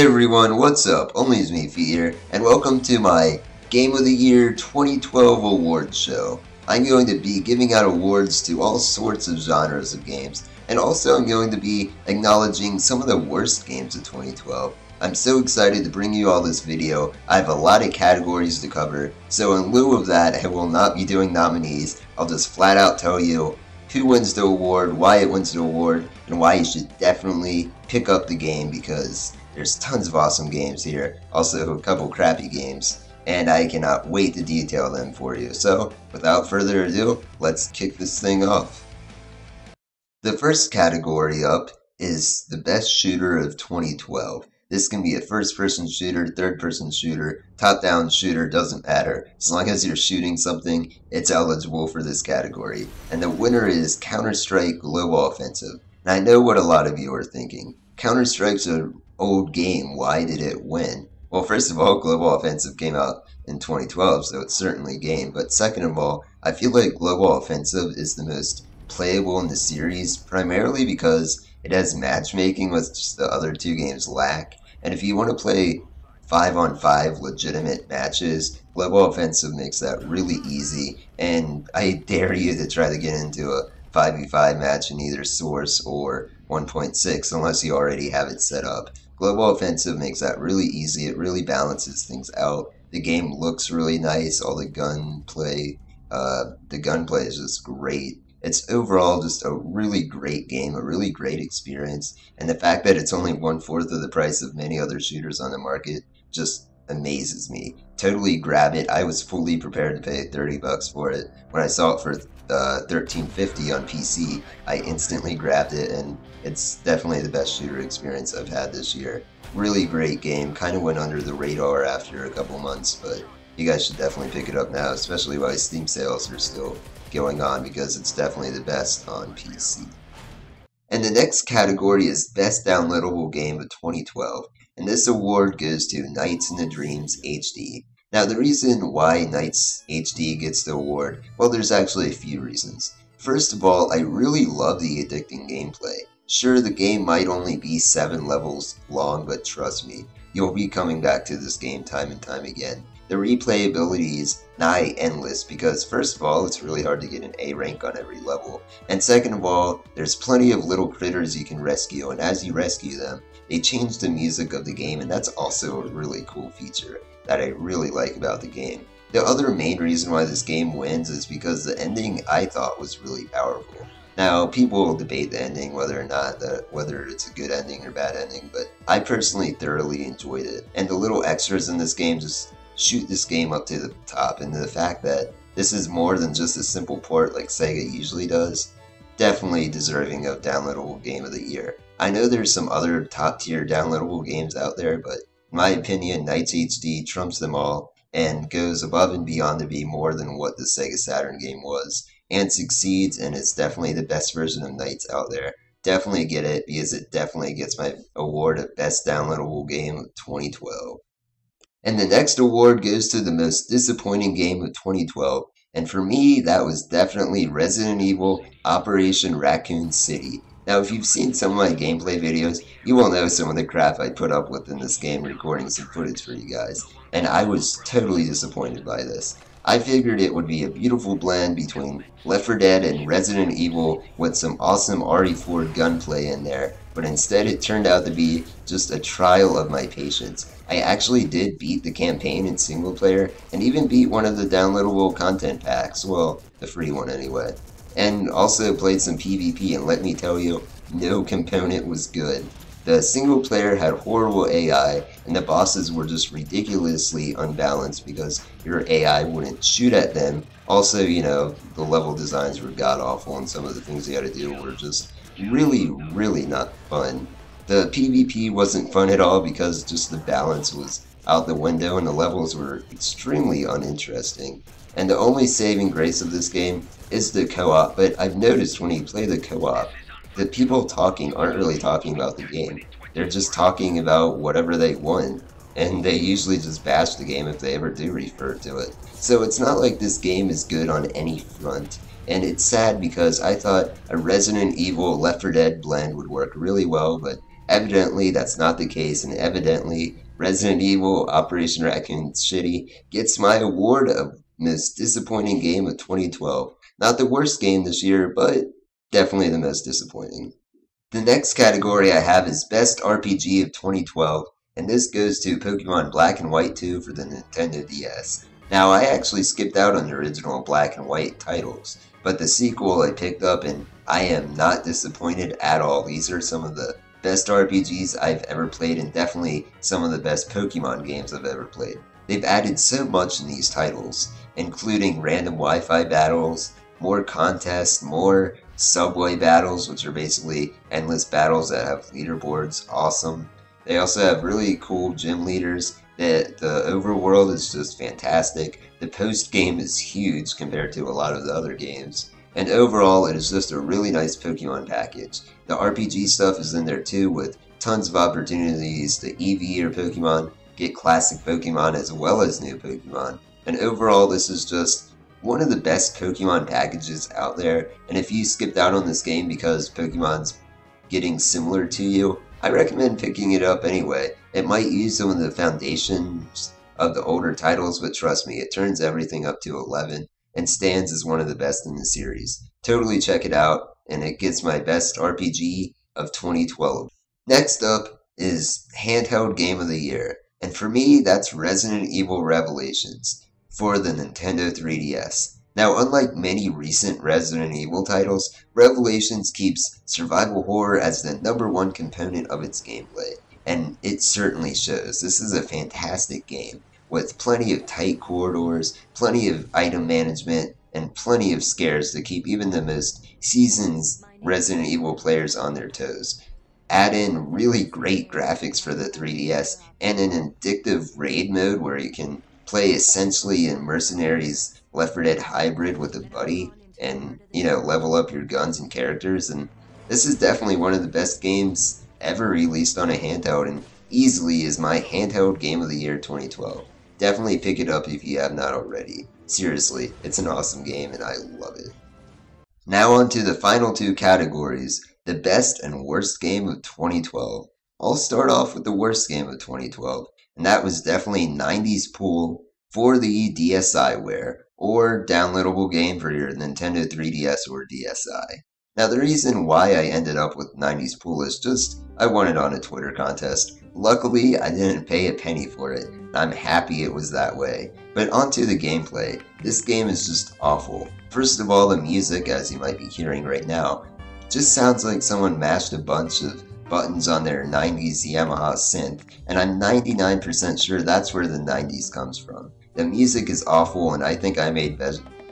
Hey everyone, what's up? Only is me, Feet here, and welcome to my Game of the Year 2012 awards show. I'm going to be giving out awards to all sorts of genres of games, and also I'm going to be acknowledging some of the worst games of 2012. I'm so excited to bring you all this video. I have a lot of categories to cover, so in lieu of that, I will not be doing nominees. I'll just flat out tell you who wins the award, why it wins the award, and why you should definitely pick up the game because there's tons of awesome games here, also a couple crappy games, and I cannot wait to detail them for you. So, without further ado, let's kick this thing off. The first category up is the best shooter of 2012. This can be a first-person shooter, third-person shooter, top-down shooter, doesn't matter. As long as you're shooting something, it's eligible for this category. And the winner is Counter-Strike Global Offensive. And I know what a lot of you are thinking. Counter-Strike's an old game, why did it win? Well, first of all, Global Offensive came out in 2012, so it's certainly a game. But second of all, I feel like Global Offensive is the most playable in the series, primarily because it has matchmaking, which the other two games lack. And if you want to play 5-on-5 legitimate matches, Global Offensive makes that really easy. And I dare you to try to get into a 5v5 match in either Source or 1.6 unless you already have it set up. Global Offensive makes that really easy. It really balances things out. The game looks really nice. All the gunplay is just great. It's overall just a really great game, a really great experience, and the fact that it's only 1/4 of the price of many other shooters on the market just amazes me. Totally grab it. I was fully prepared to pay $30 for it. When I saw it for $13.50 on PC, I instantly grabbed it, and it's definitely the best shooter experience I've had this year. Really great game. Kind of went under the radar after a couple months, but you guys should definitely pick it up now, especially while Steam sales are still going on, because it's definitely the best on PC. And the next category is Best Downloadable Game of 2012, and this award goes to Nights in the Dreams HD. Now, the reason why Nights HD gets the award, well, there's actually a few reasons. First of all, I really love the addicting gameplay. Sure, the game might only be 7 levels long, but trust me, you'll be coming back to this game time and time again. The replayability is nigh endless because, first of all, it's really hard to get an A rank on every level, and second of all, there's plenty of little critters you can rescue, and as you rescue them, they change the music of the game, and that's also a really cool feature that I really like about the game. The other main reason why this game wins is because the ending I thought was really powerful. Now, people will debate the ending, whether it's a good ending or bad ending, but I personally thoroughly enjoyed it, and the little extras in this game just shoot this game up to the top, and the fact that this is more than just a simple port like Sega usually does, definitely deserving of Downloadable Game of the Year. I know there's some other top tier downloadable games out there, but in my opinion, Nights HD trumps them all and goes above and beyond to be more than what the Sega Saturn game was, and succeeds, and it's definitely the best version of Nights out there. Definitely get it, because it definitely gets my award of Best Downloadable Game of 2012. And the next award goes to the most disappointing game of 2012, and for me, that was definitely Resident Evil Operation Raccoon City. Now, if you've seen some of my gameplay videos, you will know some of the crap I put up with in this game recording some footage for you guys, and I was totally disappointed by this. I figured it would be a beautiful blend between Left 4 Dead and Resident Evil with some awesome RE4 gunplay in there, but instead it turned out to be just a trial of my patience. I actually did beat the campaign in single player, and even beat one of the downloadable content packs, well, the free one anyway. And also played some PvP, and let me tell you, no component was good. The single player had horrible AI, and the bosses were just ridiculously unbalanced because your AI wouldn't shoot at them. Also, you know, the level designs were god-awful, and some of the things you had to do were just really not fun. The PvP wasn't fun at all because just the balance was out the window, and the levels were extremely uninteresting. And the only saving grace of this game is the co-op, but I've noticed when you play the co-op, the people talking aren't really talking about the game. They're just talking about whatever they want, and they usually just bash the game if they ever do refer to it. So it's not like this game is good on any front. And it's sad because I thought a Resident Evil Left 4 Dead blend would work really well, but Evidently, that's not the case, and evidently, Resident Evil Operation Raccoon Shitty gets my award of most disappointing game of 2012. Not the worst game this year, but definitely the most disappointing. The next category I have is Best RPG of 2012, and this goes to Pokemon Black and White 2 for the Nintendo DS. Now, I actually skipped out on the original Black and White titles, but the sequel I picked up and I am not disappointed at all. These are some of the best RPGs I've ever played and definitely some of the best Pokemon games I've ever played. They've added so much in these titles, including random Wi-Fi battles, more contests, more subway battles, which are basically endless battles that have leaderboards. Awesome. They also have really cool gym leaders. The overworld is just fantastic. The post game is huge compared to a lot of the other games. And overall, it is just a really nice Pokemon package. The RPG stuff is in there too, with tons of opportunities to EV your Pokemon, get classic Pokemon as well as new Pokemon. And overall, this is just one of the best Pokemon packages out there, and if you skipped out on this game because Pokemon's getting similar to you, I recommend picking it up anyway. It might use some of the foundations of the older titles, but trust me, it turns everything up to 11 and stands as one of the best in the series. Totally check it out, and it gets my best RPG of 2012. Next up is Handheld Game of the Year, and for me, that's Resident Evil Revelations for the Nintendo 3DS. Now, unlike many recent Resident Evil titles, Revelations keeps survival horror as the #1 component of its gameplay, and it certainly shows. This is a fantastic game with plenty of tight corridors, plenty of item management, and plenty of scares to keep even the most seasoned Resident Evil players on their toes. Add in really great graphics for the 3DS and an addictive raid mode where you can play essentially a Mercenaries Left 4 Dead hybrid with a buddy and, level up your guns and characters. And this is definitely one of the best games ever released on a handheld and easily is my handheld game of the year 2012. Definitely pick it up if you have not already. Seriously, it's an awesome game and I love it. Now on to the final two categories, the best and worst game of 2012. I'll start off with the worst game of 2012. And that was definitely 90s Pool for the DSiWare, or downloadable game for your Nintendo 3DS or DSi. Now the reason why I ended up with 90s Pool is just I won it on a Twitter contest. Luckily, I didn't pay a penny for it. I'm happy it was that way. But onto the gameplay. This game is just awful. First of all, the music, as you might be hearing right now, just sounds like someone mashed a bunch of buttons on their 90s Yamaha synth, and I'm 99% sure that's where the 90s comes from. The music is awful, and I think I made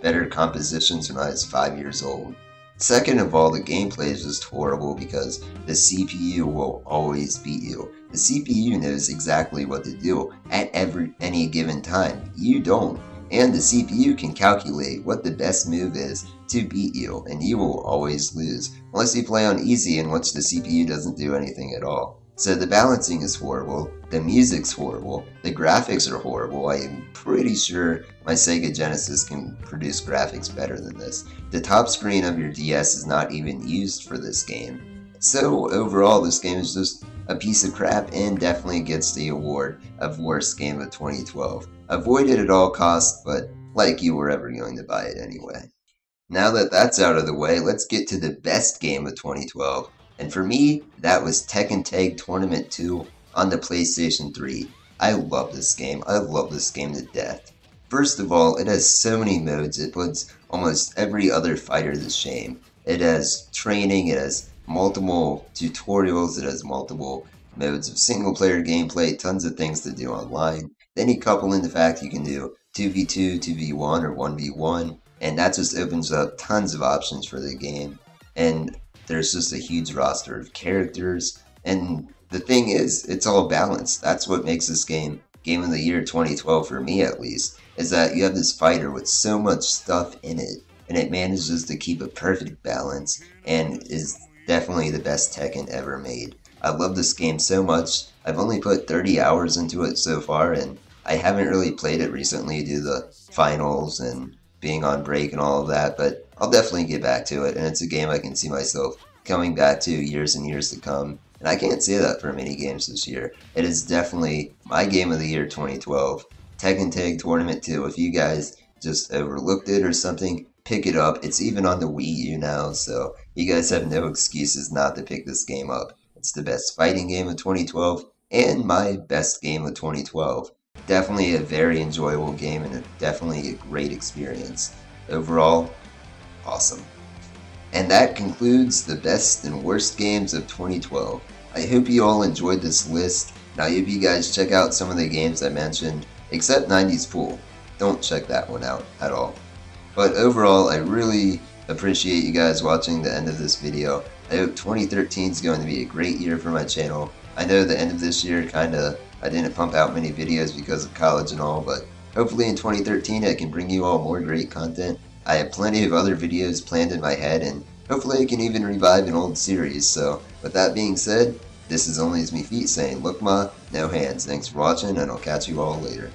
better compositions when I was 5 years old. Second of all, the gameplay is just horrible because the CPU will always beat you. The CPU knows exactly what to do at any given time. You don't. And the CPU can calculate what the best move is to beat you, and you will always lose, unless you play on easy in which the CPU doesn't do anything at all. So the balancing is horrible, the music's horrible, the graphics are horrible. I am pretty sure my Sega Genesis can produce graphics better than this. The top screen of your DS is not even used for this game. So overall, this game is just a piece of crap and definitely gets the award of worst game of 2012. Avoid it at all costs, but like you were ever going to buy it anyway. Now that that's out of the way, let's get to the best game of 2012. And for me, that was Tekken Tag Tournament 2 on the PlayStation 3. I love this game. I love this game to death. First of all, it has so many modes, it puts almost every other fighter to shame. It has training, it has multiple tutorials, it has multiple modes of single player gameplay, tons of things to do online. Then you couple in the fact you can do 2v2, 2v1, or 1v1, and that just opens up tons of options for the game. And there's just a huge roster of characters, and the thing is, it's all balanced. That's what makes this game Game of the Year 2012 for me at least, is that you have this fighter with so much stuff in it, and it manages to keep a perfect balance, and is definitely the best Tekken ever made. I love this game so much. I've only put 30 hours into it so far, and I haven't really played it recently due to the finals and being on break and all of that, but I'll definitely get back to it, and it's a game I can see myself coming back to years and years to come. and I can't say that for many games this year. It is definitely my game of the year 2012. Tekken Tag Tournament 2, if you guys just overlooked it or something, pick it up. It's even on the Wii U now, so you guys have no excuses not to pick this game up. It's the best fighting game of 2012 and my best game of 2012. Definitely a very enjoyable game and definitely a great experience. Overall, awesome. And that concludes the best and worst games of 2012. I hope you all enjoyed this list, and I hope you guys check out some of the games I mentioned, except 90s Pool. Don't check that one out at all. But overall, I really appreciate you guys watching the end of this video. I hope 2013 is going to be a great year for my channel. I know the end of this year I didn't pump out many videos because of college and all, but hopefully in 2013 I can bring you all more great content. I have plenty of other videos planned in my head, and hopefully I can even revive an old series. So with that being said, this is Only As Me Feet saying look ma, no hands. Thanks for watching, and I'll catch you all later.